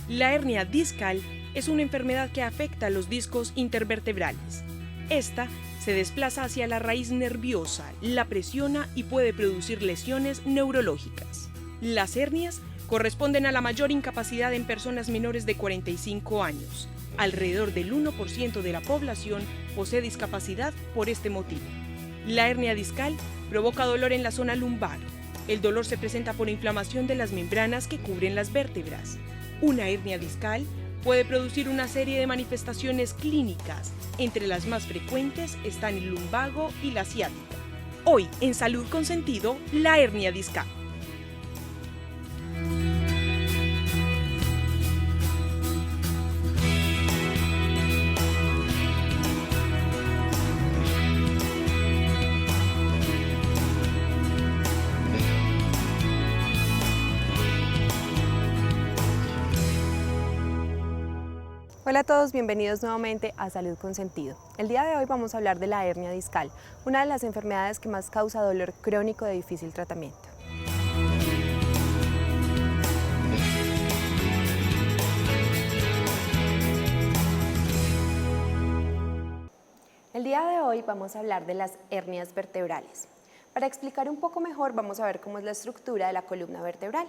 La hernia discal es una enfermedad que afecta a los discos intervertebrales. Esta se desplaza hacia la raíz nerviosa, la presiona y puede producir lesiones neurológicas. Las hernias corresponden a la mayor incapacidad en personas menores de 45 años. Alrededor del 1% de la población posee discapacidad por este motivo. La hernia discal provoca dolor en la zona lumbar. El dolor se presenta por inflamación de las membranas que cubren las vértebras. Una hernia discal puede producir una serie de manifestaciones clínicas. Entre las más frecuentes están el lumbago y la ciática. Hoy, en Salud con Sentido, la hernia discal. Hola a todos, bienvenidos nuevamente a Salud con Sentido. El día de hoy vamos a hablar de la hernia discal, una de las enfermedades que más causa dolor crónico de difícil tratamiento. El día de hoy vamos a hablar de las hernias vertebrales. Para explicar un poco mejor vamos a ver cómo es la estructura de la columna vertebral.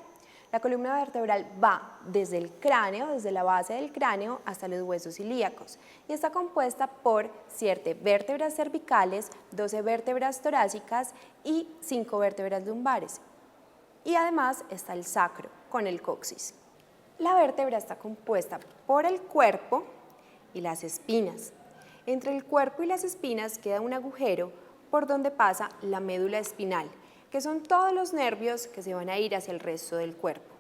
La columna vertebral va desde el cráneo, desde la base del cráneo hasta los huesos ilíacos y está compuesta por 7 vértebras cervicales, 12 vértebras torácicas y 5 vértebras lumbares. Y además está el sacro con el coxis. La vértebra está compuesta por el cuerpo y las espinas. Entre el cuerpo y las espinas queda un agujero por donde pasa la médula espinal, que son todos los nervios que se van a ir hacia el resto del cuerpo.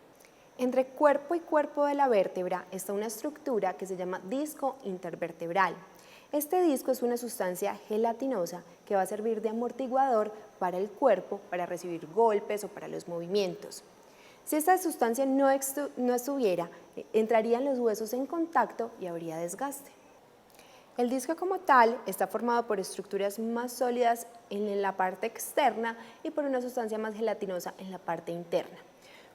Entre cuerpo y cuerpo de la vértebra está una estructura que se llama disco intervertebral. Este disco es una sustancia gelatinosa que va a servir de amortiguador para el cuerpo, para recibir golpes o para los movimientos. Si esta sustancia no estuviera, entrarían los huesos en contacto y habría desgaste. El disco como tal está formado por estructuras más sólidas en la parte externa y por una sustancia más gelatinosa en la parte interna.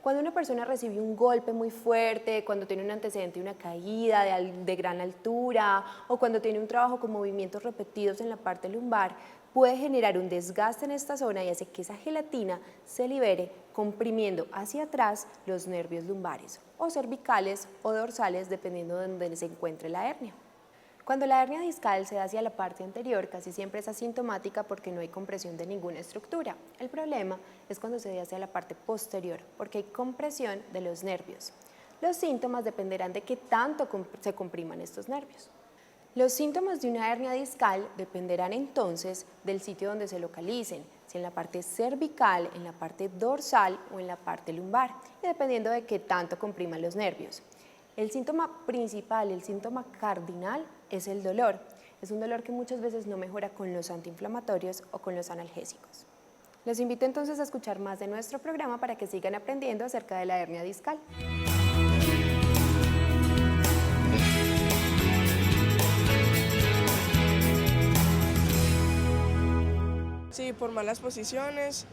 Cuando una persona recibe un golpe muy fuerte, cuando tiene un antecedente de una caída de gran altura o cuando tiene un trabajo con movimientos repetidos en la parte lumbar, puede generar un desgaste en esta zona y hace que esa gelatina se libere comprimiendo hacia atrás los nervios lumbares o cervicales o dorsales dependiendo de donde se encuentre la hernia. Cuando la hernia discal se da hacia la parte anterior, casi siempre es asintomática porque no hay compresión de ninguna estructura. El problema es cuando se da hacia la parte posterior, porque hay compresión de los nervios. Los síntomas dependerán de qué tanto se compriman estos nervios. Los síntomas de una hernia discal dependerán entonces del sitio donde se localicen, si en la parte cervical, en la parte dorsal o en la parte lumbar, y dependiendo de qué tanto compriman los nervios. El síntoma principal, el síntoma cardinal, es el dolor. Es un dolor que muchas veces no mejora con los antiinflamatorios o con los analgésicos. Los invito entonces a escuchar más de nuestro programa para que sigan aprendiendo acerca de la hernia discal. Sí, por malas posiciones.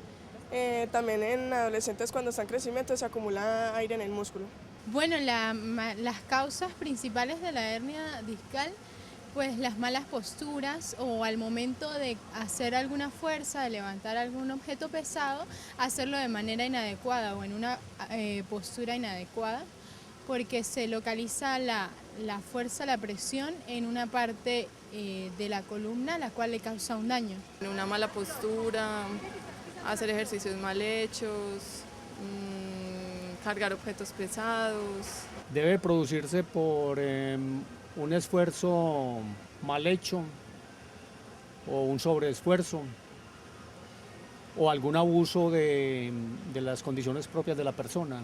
También en adolescentes cuando están en crecimiento se acumula aire en el músculo. Bueno, las causas principales de la hernia discal, pues las malas posturas o al momento de hacer alguna fuerza, de levantar algún objeto pesado, hacerlo de manera inadecuada o en una postura inadecuada, porque se localiza la fuerza, la presión en una parte de la columna, la cual le causa un daño. Una mala postura, hacer ejercicios mal hechos, cargar objetos pesados. Debe producirse por un esfuerzo mal hecho o un sobreesfuerzo o algún abuso de las condiciones propias de la persona.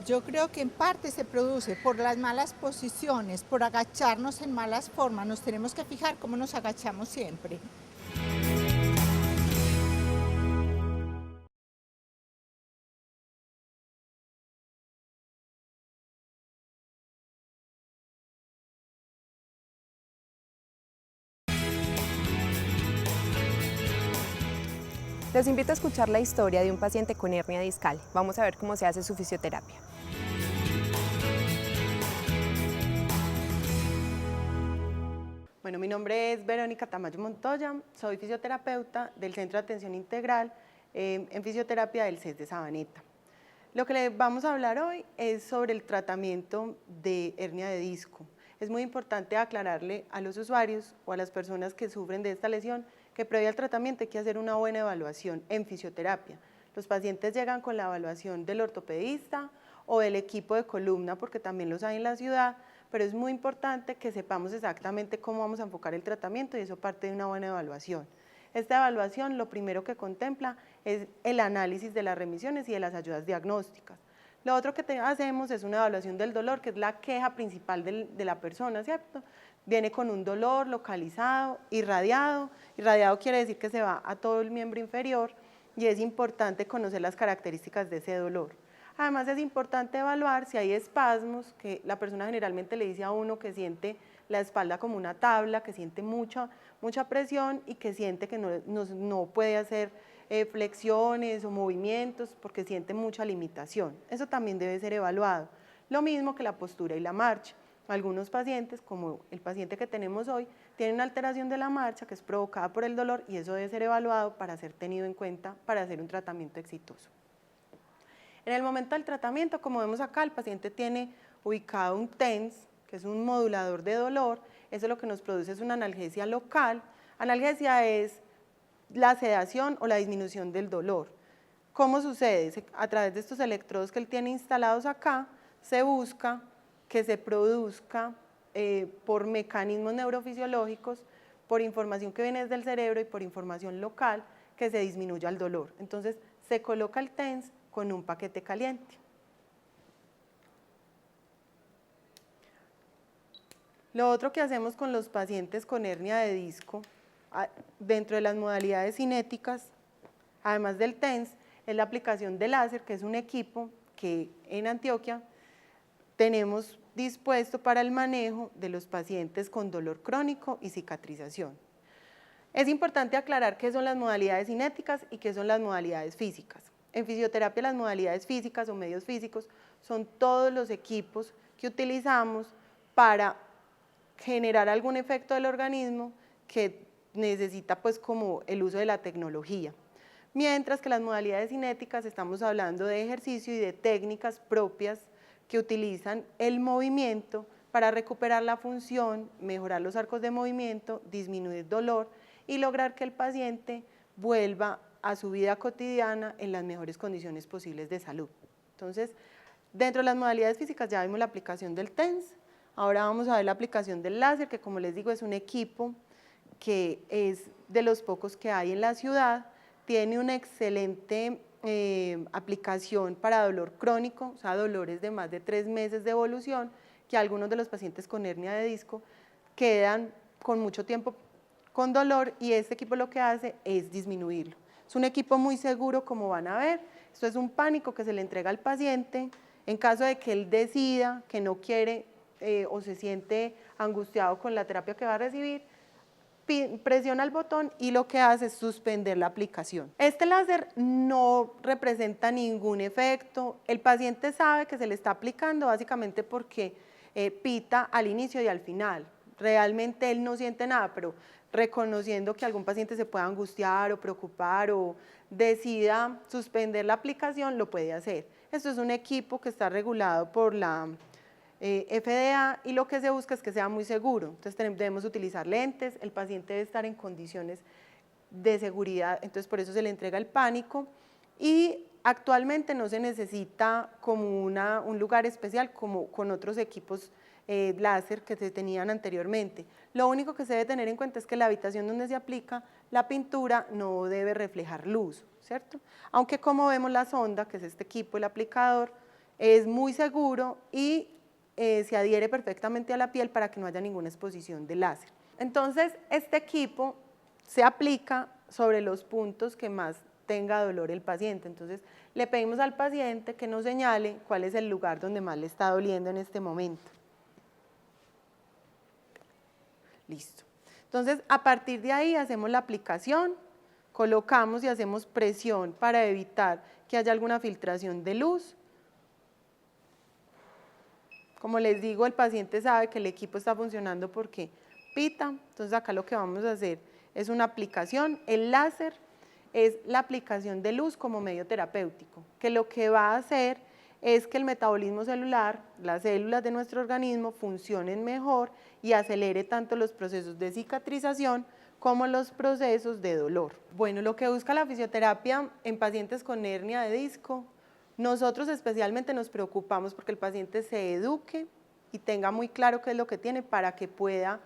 Yo creo que en parte se produce por las malas posiciones, por agacharnos en malas formas. Nos tenemos que fijar cómo nos agachamos siempre. Los invito a escuchar la historia de un paciente con hernia discal. Vamos a ver cómo se hace su fisioterapia. Bueno, mi nombre es Verónica Tamayo Montoya, soy fisioterapeuta del Centro de Atención Integral en Fisioterapia del CES de Sabaneta. Lo que les vamos a hablar hoy es sobre el tratamiento de hernia de disco. Es muy importante aclararle a los usuarios o a las personas que sufren de esta lesión que previo al tratamiento hay que hacer una buena evaluación en fisioterapia. Los pacientes llegan con la evaluación del ortopedista o del equipo de columna, porque también los hay en la ciudad, pero es muy importante que sepamos exactamente cómo vamos a enfocar el tratamiento y eso parte de una buena evaluación. Esta evaluación lo primero que contempla es el análisis de las remisiones y de las ayudas diagnósticas. Lo otro que hacemos es una evaluación del dolor, que es la queja principal de la persona, ¿cierto? Viene con un dolor localizado, irradiado. Irradiado quiere decir que se va a todo el miembro inferior y es importante conocer las características de ese dolor. Además es importante evaluar si hay espasmos, que la persona generalmente le dice a uno que siente la espalda como una tabla, que siente mucha presión y que siente que no puede hacer flexiones o movimientos porque siente mucha limitación. Eso también debe ser evaluado. Lo mismo que la postura y la marcha. Algunos pacientes, como el paciente que tenemos hoy, tienen una alteración de la marcha que es provocada por el dolor y eso debe ser evaluado para ser tenido en cuenta para hacer un tratamiento exitoso. En el momento del tratamiento, como vemos acá, el paciente tiene ubicado un TENS, que es un modulador de dolor. Eso lo que nos produce es una analgesia local. Analgesia es la sedación o la disminución del dolor. ¿Cómo sucede? A través de estos electrodos que él tiene instalados acá, se busca que se produzca por mecanismos neurofisiológicos, por información que viene desde el cerebro y por información local, que se disminuya el dolor. Entonces, se coloca el TENS con un paquete caliente. Lo otro que hacemos con los pacientes con hernia de disco, dentro de las modalidades cinéticas, además del TENS, es la aplicación de láser, que es un equipo que en Antioquia tenemos dispuesto para el manejo de los pacientes con dolor crónico y cicatrización. Es importante aclarar qué son las modalidades cinéticas y qué son las modalidades físicas. En fisioterapia las modalidades físicas o medios físicos son todos los equipos que utilizamos para generar algún efecto del organismo que necesita pues como el uso de la tecnología. Mientras que las modalidades cinéticas estamos hablando de ejercicio y de técnicas propias que utilizan el movimiento para recuperar la función, mejorar los arcos de movimiento, disminuir dolor y lograr que el paciente vuelva a su vida cotidiana en las mejores condiciones posibles de salud. Entonces, dentro de las modalidades físicas ya vimos la aplicación del TENS, ahora vamos a ver la aplicación del láser, que como les digo es un equipo que es de los pocos que hay en la ciudad, tiene una excelente aplicación para dolor crónico, o sea, dolores de más de 3 meses de evolución, que algunos de los pacientes con hernia de disco quedan con mucho tiempo con dolor y este equipo lo que hace es disminuirlo. Es un equipo muy seguro, como van a ver. Esto es un pánico que se le entrega al paciente en caso de que él decida que no quiere o se siente angustiado con la terapia que va a recibir, presiona el botón y lo que hace es suspender la aplicación. Este láser no representa ningún efecto. El paciente sabe que se le está aplicando básicamente porque pita al inicio y al final. Realmente él no siente nada, pero reconociendo que algún paciente se pueda angustiar o preocupar o decida suspender la aplicación, lo puede hacer. Esto es un equipo que está regulado por la FDA y lo que se busca es que sea muy seguro. Entonces debemos utilizar lentes, el paciente debe estar en condiciones de seguridad, entonces por eso se le entrega el pánico y actualmente no se necesita como un lugar especial como con otros equipos láser que se tenían anteriormente. Lo único que se debe tener en cuenta es que la habitación donde se aplica la pintura no debe reflejar luz, ¿cierto? Aunque como vemos la sonda, que es este equipo, el aplicador, es muy seguro y se adhiere perfectamente a la piel para que no haya ninguna exposición de láser. Entonces, este equipo se aplica sobre los puntos que más tenga dolor el paciente. Entonces, le pedimos al paciente que nos señale cuál es el lugar donde más le está doliendo en este momento. Listo. Entonces, a partir de ahí hacemos la aplicación, colocamos y hacemos presión para evitar que haya alguna filtración de luz. Como les digo, el paciente sabe que el equipo está funcionando porque capita. Entonces acá lo que vamos a hacer es una aplicación. El láser es la aplicación de luz como medio terapéutico, que lo que va a hacer es que el metabolismo celular, las células de nuestro organismo funcionen mejor y acelere tanto los procesos de cicatrización como los procesos de dolor. Bueno, lo que busca la fisioterapia en pacientes con hernia de disco, nosotros especialmente nos preocupamos porque el paciente se eduque y tenga muy claro qué es lo que tiene para que pueda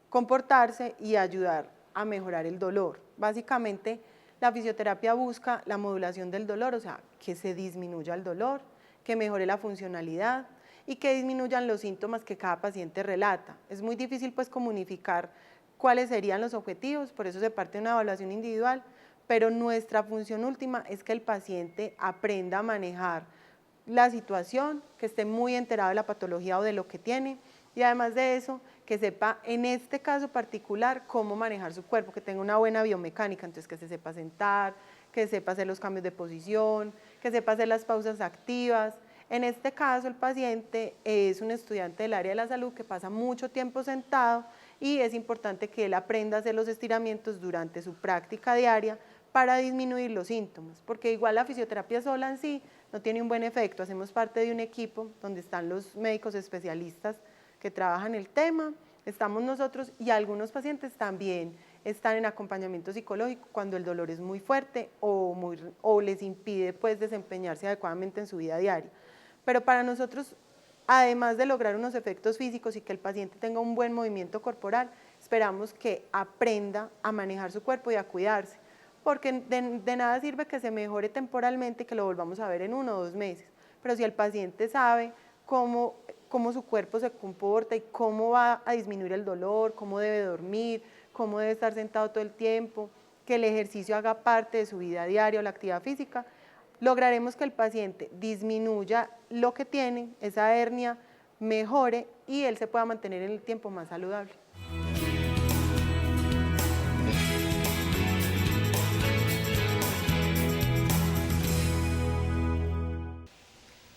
comportarse y ayudar a mejorar el dolor. Básicamente, la fisioterapia busca la modulación del dolor, o sea, que se disminuya el dolor, que mejore la funcionalidad y que disminuyan los síntomas que cada paciente relata. Es muy difícil pues comunicar cuáles serían los objetivos, por eso se parte de una evaluación individual, pero nuestra función última es que el paciente aprenda a manejar la situación, que esté muy enterado de la patología o de lo que tiene, y además de eso, que sepa en este caso particular cómo manejar su cuerpo, que tenga una buena biomecánica, entonces que se sepa sentar, que sepa hacer los cambios de posición, que sepa hacer las pausas activas. En este caso el paciente es un estudiante del área de la salud que pasa mucho tiempo sentado y es importante que él aprenda a hacer los estiramientos durante su práctica diaria para disminuir los síntomas, porque igual la fisioterapia sola en sí no tiene un buen efecto. Hacemos parte de un equipo donde están los médicos especialistas que trabajan el tema, estamos nosotros y algunos pacientes también están en acompañamiento psicológico cuando el dolor es muy fuerte o les impide pues desempeñarse adecuadamente en su vida diaria. Pero para nosotros, además de lograr unos efectos físicos y que el paciente tenga un buen movimiento corporal, esperamos que aprenda a manejar su cuerpo y a cuidarse, porque de nada sirve que se mejore temporalmente y que lo volvamos a ver en 1 o 2 meses, pero si el paciente sabe cómo su cuerpo se comporta y cómo va a disminuir el dolor, cómo debe dormir, cómo debe estar sentado todo el tiempo, que el ejercicio haga parte de su vida diaria o la actividad física, lograremos que el paciente disminuya lo que tiene, esa hernia mejore y él se pueda mantener en el tiempo más saludable.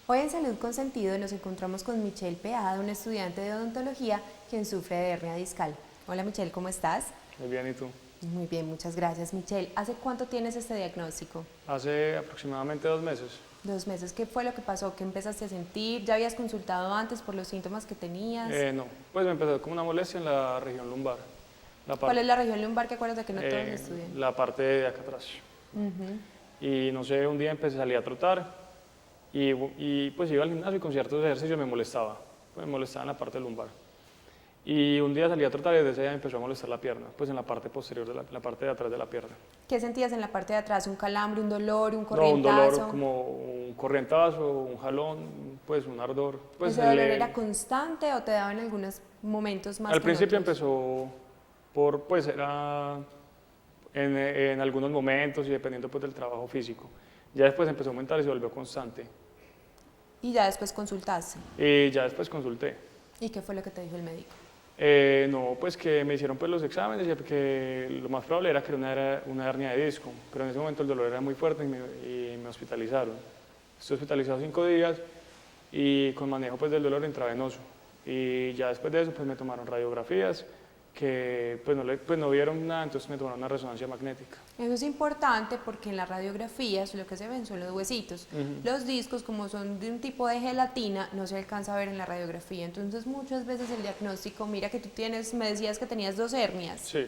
Hoy en Salud con Sentido nos encontramos con Michelle Peada, una estudiante de odontología quien sufre de hernia discal. Hola Michelle, ¿cómo estás? Muy bien, ¿y tú? Muy bien, muchas gracias. Michelle, ¿hace cuánto tienes este diagnóstico? Hace aproximadamente 2 meses. 2 meses. ¿Qué fue lo que pasó? ¿Qué empezaste a sentir? ¿Ya habías consultado antes por los síntomas que tenías? No, pues me empezó como una molestia en la región lumbar. ¿Cuál es la región lumbar que acuerdas de que no todos estudian? La parte de acá atrás. Y no sé, un día empecé a salir a trotar y pues iba al gimnasio y con ciertos ejercicios me molestaba en la parte lumbar. Y un día salí a trotar y desde ese día me empezó a molestar la pierna, pues en la parte posterior, la parte de atrás de la pierna. ¿Qué sentías en la parte de atrás? ¿Un calambre, un dolor, un corrientazo? No, un dolor como un corrientazo, un jalón, pues un ardor. Pues ¿Ese dolor era constante o te daba en algunos momentos más? Al principio empezó pues era en algunos momentos y dependiendo pues del trabajo físico. Ya después empezó a aumentar y se volvió constante. ¿Y ya después consultaste? Y ya después consulté. ¿Y qué fue lo que te dijo el médico? No, pues que me hicieron pues los exámenes y que lo más probable era que era una hernia de disco, pero en ese momento el dolor era muy fuerte y me hospitalizaron. Estuve hospitalizado 5 días y con manejo pues del dolor intravenoso. Y ya después de eso pues me tomaron radiografías que pues no vieron nada, entonces me tomaron una resonancia magnética. Eso es importante porque en las radiografías lo que se ven son los huesitos. Los discos, como son de un tipo de gelatina, no se alcanza a ver en la radiografía. Entonces muchas veces el diagnóstico, mira que tú tienes, me decías que tenías 2 hernias. Sí.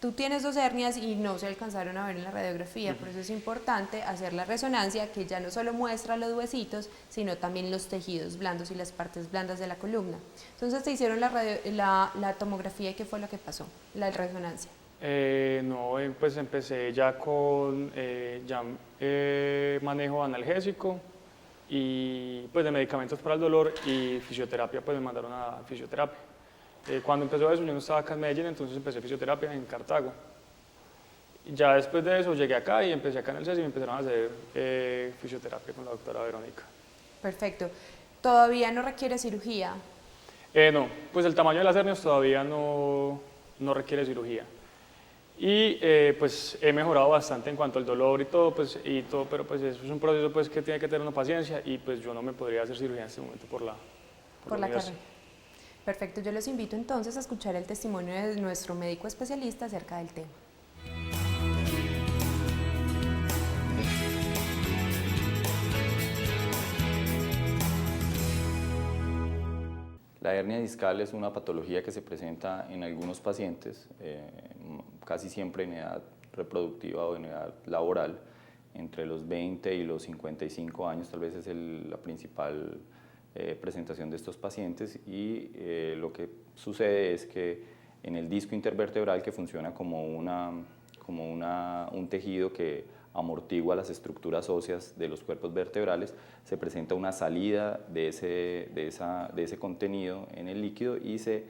Tú tienes 2 hernias y no se alcanzaron a ver en la radiografía, por eso es importante hacer la resonancia, que ya no solo muestra los huesitos, sino también los tejidos blandos y las partes blandas de la columna. Entonces te hicieron la tomografía y ¿qué fue lo que pasó? La resonancia. No, pues empecé ya con manejo analgésico y pues de medicamentos para el dolor y fisioterapia, pues me mandaron a fisioterapia. Cuando empezó eso yo no estaba acá en Medellín, entonces empecé fisioterapia en Cartago. Y ya después de eso llegué acá y empecé acá en el CES y me empezaron a hacer fisioterapia con la doctora Verónica. Perfecto. ¿Todavía no requiere cirugía? No, pues el tamaño de las hernias todavía no requiere cirugía. Y pues he mejorado bastante en cuanto al dolor y todo, pero pues eso es un proceso pues que tiene que tener una paciencia y pues yo no me podría hacer cirugía en este momento por la carrera. Perfecto, yo los invito entonces a escuchar el testimonio de nuestro médico especialista acerca del tema. La hernia discal es una patología que se presenta en algunos pacientes, casi siempre en edad reproductiva o en edad laboral, entre los 20 y los 55 años, tal vez es la principal presentación de estos pacientes, y lo que sucede es que en el disco intervertebral, que funciona como un tejido que amortigua las estructuras óseas de los cuerpos vertebrales, se presenta una salida de ese contenido en el líquido y se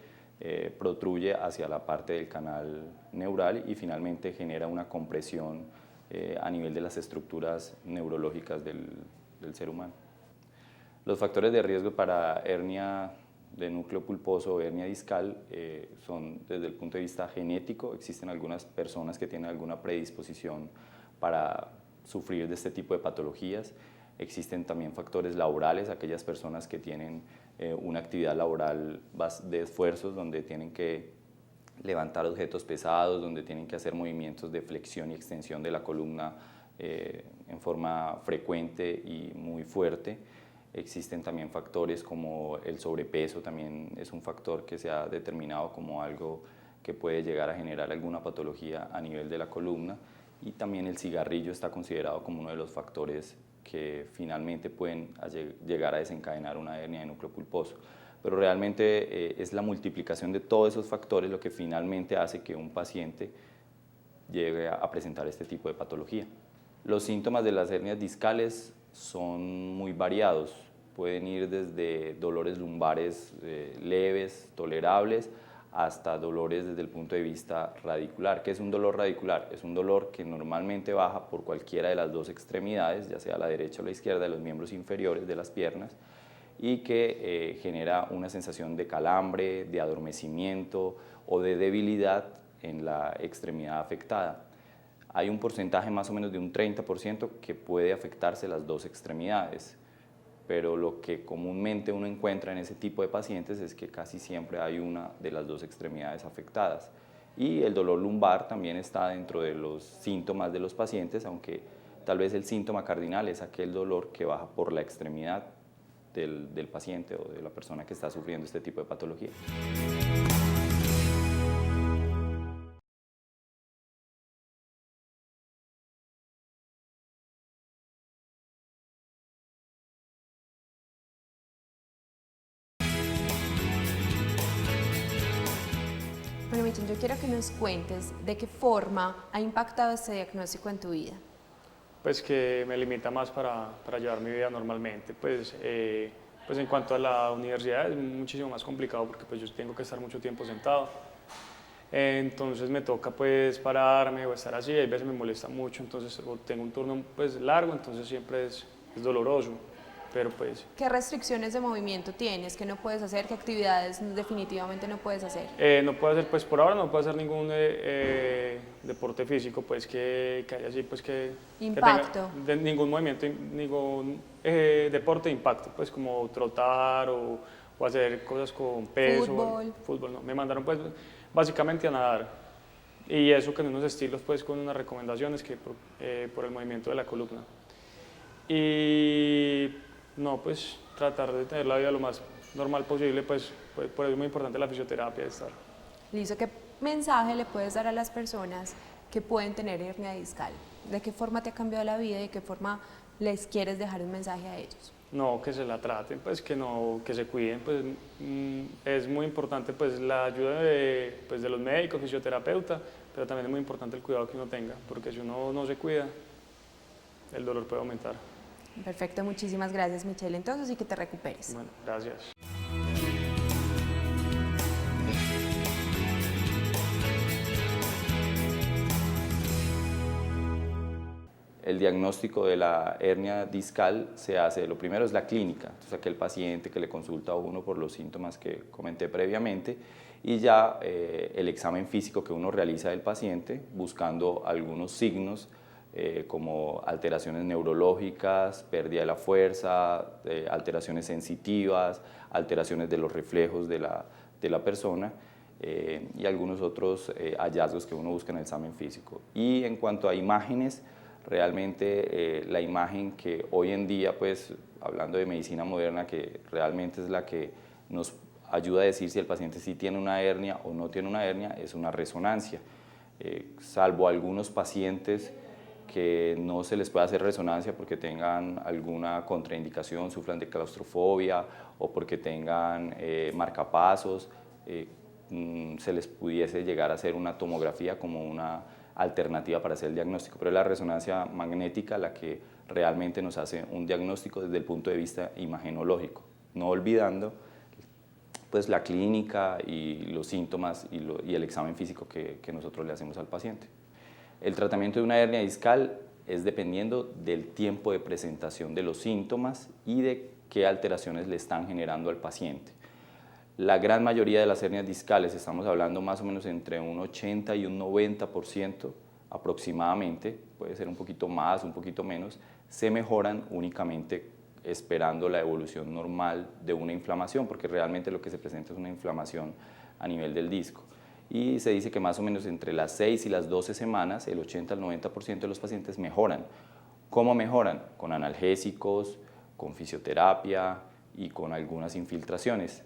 protruye hacia la parte del canal neural y finalmente genera una compresión a nivel de las estructuras neurológicas del ser humano. Los factores de riesgo para hernia de núcleo pulposo o hernia discal son desde el punto de vista genético. Existen algunas personas que tienen alguna predisposición para sufrir de este tipo de patologías. Existen también factores laborales, aquellas personas que tienen una actividad laboral de esfuerzos donde tienen que levantar objetos pesados, donde tienen que hacer movimientos de flexión y extensión de la columna en forma frecuente y muy fuerte. Existen también factores como el sobrepeso, también es un factor que se ha determinado como algo que puede llegar a generar alguna patología a nivel de la columna, y también el cigarrillo está considerado como uno de los factores que finalmente pueden llegar a desencadenar una hernia de núcleo pulposo. Pero realmente es la multiplicación de todos esos factores lo que finalmente hace que un paciente llegue a presentar este tipo de patología. Los síntomas de las hernias discales son muy variados, pueden ir desde dolores lumbares leves, tolerables, hasta dolores desde el punto de vista radicular. ¿Qué es un dolor radicular? Es un dolor que normalmente baja por cualquiera de las dos extremidades, ya sea la derecha o la izquierda de los miembros inferiores de las piernas, y que genera una sensación de calambre, de adormecimiento o de debilidad en la extremidad afectada. Hay un porcentaje más o menos de un 30% que puede afectarse las dos extremidades, pero lo que comúnmente uno encuentra en ese tipo de pacientes es que casi siempre hay una de las dos extremidades afectadas. Y el dolor lumbar también está dentro de los síntomas de los pacientes, aunque tal vez el síntoma cardinal es aquel dolor que baja por la extremidad del paciente o de la persona que está sufriendo este tipo de patología. Bueno, Michelle, yo quiero que nos cuentes de qué forma ha impactado este diagnóstico en tu vida. Pues que me limita más para llevar mi vida normalmente. Pues en cuanto a la universidad es muchísimo más complicado porque pues yo tengo que estar mucho tiempo sentado. Entonces me toca pues pararme o estar así, hay veces me molesta mucho, entonces o tengo un turno pues largo, entonces siempre es doloroso. Pero pues... ¿Qué restricciones de movimiento tienes? ¿Qué no puedes hacer? ¿Qué actividades definitivamente no puedes hacer? No puedo hacer, pues por ahora no puedo hacer ningún deporte físico, pues que haya así, pues que... Impacto. Que tenga ningún movimiento, ningún deporte de impacto, pues como trotar o hacer cosas con peso. Fútbol, no. Me mandaron pues básicamente a nadar. Y eso con unos estilos, pues con unas recomendaciones que por el movimiento de la columna. Y... no, pues tratar de tener la vida lo más normal posible, pues por eso es muy importante la fisioterapia. Listo, ¿qué mensaje le puedes dar a las personas que pueden tener hernia discal? ¿De qué forma te ha cambiado la vida y de qué forma les quieres dejar un mensaje a ellos? No, que se la traten, pues que se cuiden, pues es muy importante pues la ayuda de los médicos, fisioterapeutas, pero también es muy importante el cuidado que uno tenga, porque si uno no se cuida, el dolor puede aumentar. Perfecto, muchísimas gracias, Michelle, entonces, y que te recuperes. Bueno, gracias. El diagnóstico de la hernia discal se hace, lo primero es la clínica, entonces aquel paciente que le consulta a uno por los síntomas que comenté previamente, y ya el examen físico que uno realiza del paciente buscando algunos signos como alteraciones neurológicas, pérdida de la fuerza, alteraciones sensitivas, alteraciones de los reflejos de de la persona y algunos otros hallazgos que uno busca en el examen físico. Y en cuanto a imágenes, realmente la imagen que hoy en día, pues hablando de medicina moderna, que realmente es la que nos ayuda a decir si el paciente sí tiene una hernia o no tiene una hernia, es una resonancia. Salvo algunos pacientes que no se les puede hacer resonancia porque tengan alguna contraindicación, sufran de claustrofobia o porque tengan marcapasos, se les pudiese llegar a hacer una tomografía como una alternativa para hacer el diagnóstico, pero es la resonancia magnética la que realmente nos hace un diagnóstico desde el punto de vista imagenológico, no olvidando pues la clínica y los síntomas y el examen físico que nosotros le hacemos al paciente. El tratamiento de una hernia discal es dependiendo del tiempo de presentación de los síntomas y de qué alteraciones le están generando al paciente. La gran mayoría de las hernias discales, estamos hablando más o menos entre un 80 y un 90% aproximadamente, puede ser un poquito más, un poquito menos, se mejoran únicamente esperando la evolución normal de una inflamación, porque realmente lo que se presenta es una inflamación a nivel del disco. Y se dice que más o menos entre las 6 y las 12 semanas, el 80 al 90% de los pacientes mejoran. ¿Cómo mejoran? Con analgésicos, con fisioterapia y con algunas infiltraciones.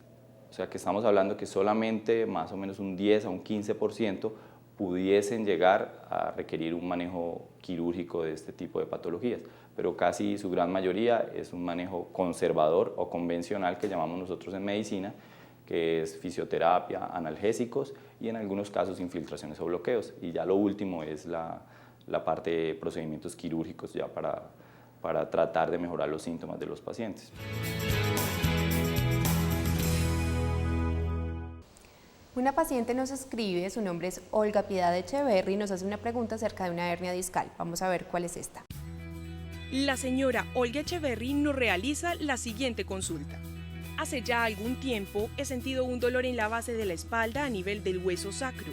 O sea que estamos hablando que solamente más o menos un 10 a un 15% pudiesen llegar a requerir un manejo quirúrgico de este tipo de patologías, pero casi su gran mayoría es un manejo conservador o convencional que llamamos nosotros en medicina, que es fisioterapia, analgésicos y en algunos casos infiltraciones o bloqueos. Y ya lo último es la parte de procedimientos quirúrgicos ya para tratar de mejorar los síntomas de los pacientes. Una paciente nos escribe, su nombre es Olga Piedad Echeverry y nos hace una pregunta acerca de una hernia discal. Vamos a ver cuál es esta. La señora Olga Echeverry nos realiza la siguiente consulta. Hace ya algún tiempo he sentido un dolor en la base de la espalda a nivel del hueso sacro.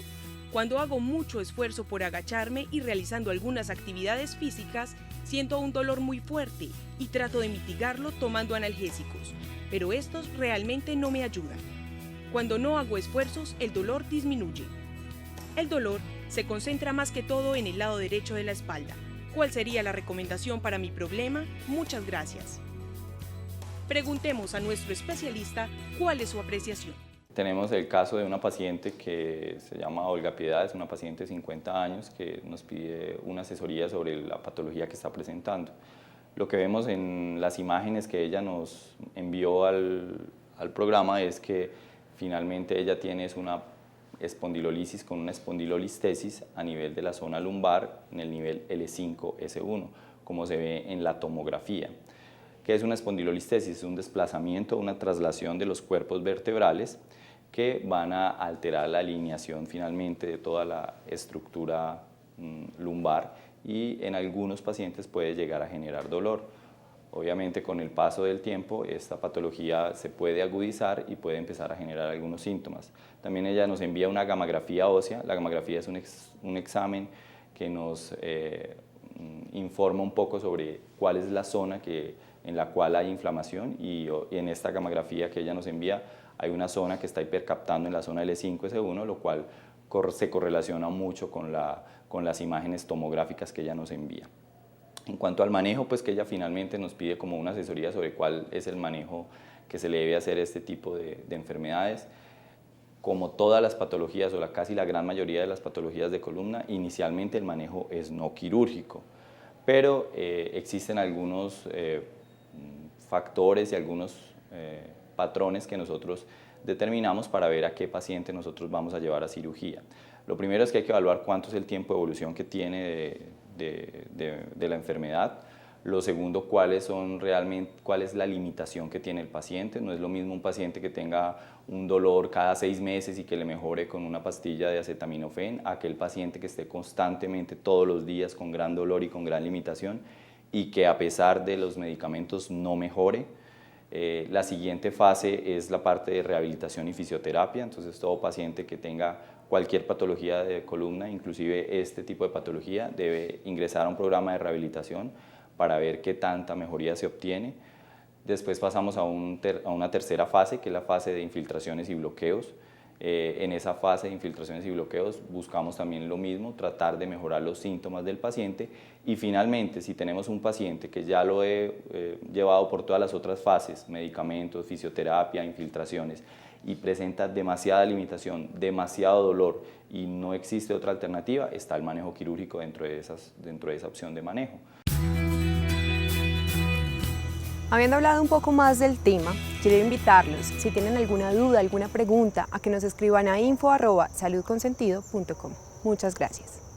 Cuando hago mucho esfuerzo por agacharme y realizando algunas actividades físicas, siento un dolor muy fuerte y trato de mitigarlo tomando analgésicos, pero estos realmente no me ayudan. Cuando no hago esfuerzos, el dolor disminuye. El dolor se concentra más que todo en el lado derecho de la espalda. ¿Cuál sería la recomendación para mi problema? Muchas gracias. Preguntemos a nuestro especialista cuál es su apreciación. Tenemos el caso de una paciente que se llama Olga Piedad, es una paciente de 50 años que nos pide una asesoría sobre la patología que está presentando. Lo que vemos en las imágenes que ella nos envió al programa es que finalmente ella tiene una espondilolisis con una espondilolistesis a nivel de la zona lumbar en el nivel L5-S1, como se ve en la tomografía. ¿Qué es una espondilolistesis? Es un desplazamiento, una traslación de los cuerpos vertebrales que van a alterar la alineación finalmente de toda la estructura lumbar y en algunos pacientes puede llegar a generar dolor. Obviamente con el paso del tiempo esta patología se puede agudizar y puede empezar a generar algunos síntomas. También ella nos envía una gamografía ósea. La gamografía es un examen que nos informa un poco sobre cuál es la zona en la cual hay inflamación y en esta gamografía que ella nos envía hay una zona que está hipercaptando en la zona L5-S1, lo cual se correlaciona mucho con las imágenes tomográficas que ella nos envía. En cuanto al manejo, pues que ella finalmente nos pide como una asesoría sobre cuál es el manejo que se le debe hacer a este tipo de enfermedades. Como todas las patologías o casi la gran mayoría de las patologías de columna, inicialmente el manejo es no quirúrgico, pero existen algunos factores y algunos patrones que nosotros determinamos para ver a qué paciente nosotros vamos a llevar a cirugía. Lo primero es que hay que evaluar cuánto es el tiempo de evolución que tiene de la enfermedad. Lo segundo, cuál es la limitación que tiene el paciente. No es lo mismo un paciente que tenga un dolor cada 6 meses y que le mejore con una pastilla de acetaminofén, a aquel paciente que esté constantemente todos los días con gran dolor y con gran limitación y que a pesar de los medicamentos no mejore. La siguiente fase es la parte de rehabilitación y fisioterapia. Entonces todo paciente que tenga cualquier patología de columna, inclusive este tipo de patología, debe ingresar a un programa de rehabilitación para ver qué tanta mejoría se obtiene. Después pasamos a una tercera fase, que es la fase de infiltraciones y bloqueos. En esa fase de infiltraciones y bloqueos buscamos también lo mismo, tratar de mejorar los síntomas del paciente y finalmente si tenemos un paciente que ya lo he llevado por todas las otras fases, medicamentos, fisioterapia, infiltraciones y presenta demasiada limitación, demasiado dolor y no existe otra alternativa, está el manejo quirúrgico dentro de esa opción de manejo. Habiendo hablado un poco más del tema, quiero invitarlos, si tienen alguna duda, alguna pregunta, a que nos escriban a info@saludconsentido.com. Muchas gracias.